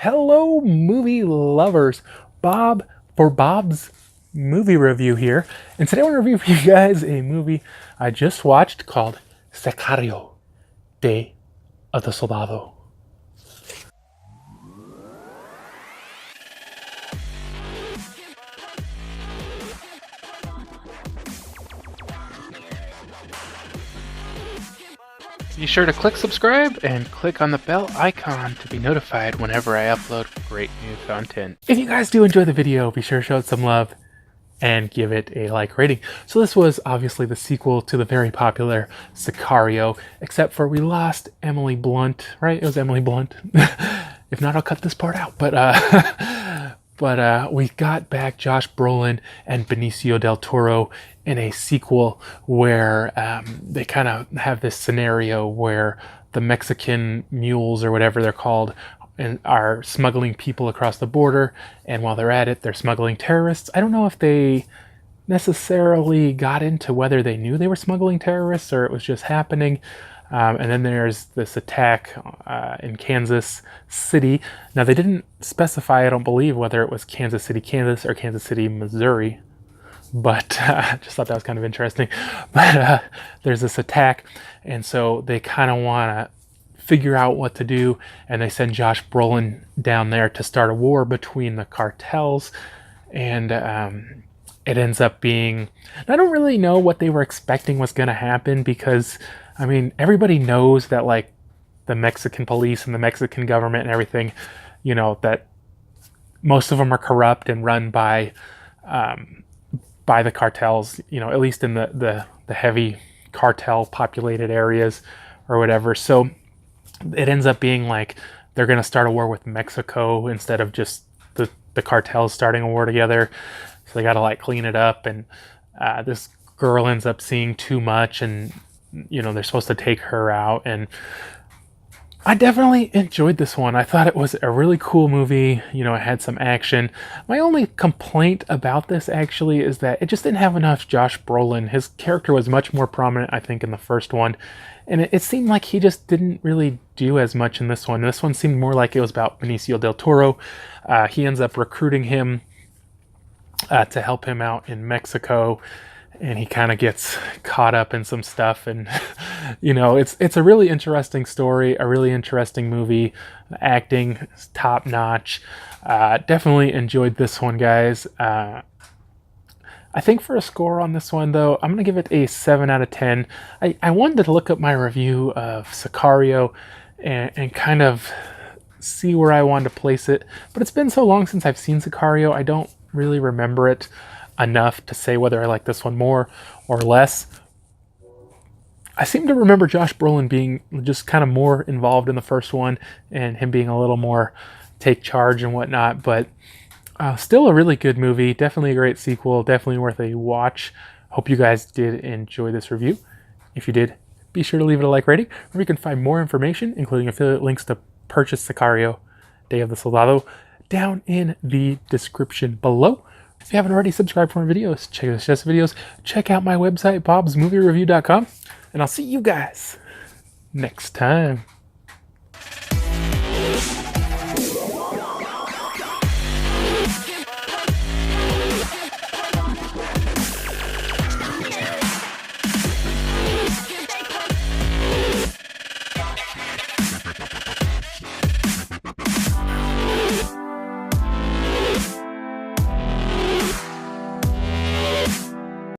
Hello, movie lovers. Bob for Bob's movie review here. And today I want to review for you guys a movie I just watched called Sicario, Day of the Soldado. Be sure to click subscribe and click on the bell icon to be notified whenever I upload great new content. If you guys do enjoy the video, be sure to show it some love and give it a like rating. So this was obviously the sequel to the very popular Sicario, except for we lost Emily Blunt, right? It was Emily Blunt. If not, I'll cut this part out. But we got back Josh Brolin and Benicio del Toro in a sequel where they kind of have this scenario where the Mexican mules or whatever they're called and are smuggling people across the border, and while they're at it, they're smuggling terrorists. I don't know if they necessarily got into whether they knew they were smuggling terrorists or it was just happening. And then there's this attack in Kansas City. Now, they didn't specify, I don't believe, whether it was Kansas City, Kansas, or Kansas City, Missouri. But I just thought that was kind of interesting. But there's this attack, and so they kind of want to figure out what to do, and they send Josh Brolin down there to start a war between the cartels. And it ends up being... I don't really know what they were expecting was going to happen because... I mean, everybody knows that, like, the Mexican police and the Mexican government and everything, you know, that most of them are corrupt and run by the cartels, you know, at least in the heavy cartel populated areas or whatever. So it ends up being like they're going to start a war with Mexico instead of just the cartels starting a war together. So they got to, like, clean it up. And this girl ends up seeing too much, and you know, they're supposed to take her out. And I definitely enjoyed this one. I thought it was a really cool movie. You know, it had some action. My only complaint about this actually is that it just didn't have enough Josh Brolin. His character was much more prominent, I think, in the first one. And it seemed like he just didn't really do as much in this one. This one seemed more like it was about Benicio del Toro. He ends up recruiting him to help him out in Mexico. And he kind of gets caught up in some stuff, and you know, it's a really interesting story, a really interesting movie. The acting is top notch. Definitely enjoyed this one, guys. I think for a score on this one, though, I'm gonna give it a 7 out of 10. I wanted to look up my review of Sicario and kind of see where I wanted to place it, but it's been so long since I've seen Sicario, I don't really remember it enough to say whether I like this one more or less. I seem to remember Josh Brolin being just kind of more involved in the first one and him being a little more take charge and whatnot, but still a really good movie. Definitely a great sequel. Definitely worth a watch. Hope you guys did enjoy this review. If you did, be sure to leave it a like rating, where you can find more information, including affiliate links to purchase Sicario, Day of the Soldado, down in the description below. If you haven't already subscribed for more videos, check out the videos, check out my website, BobsMovieReview.com, and I'll see you guys next time.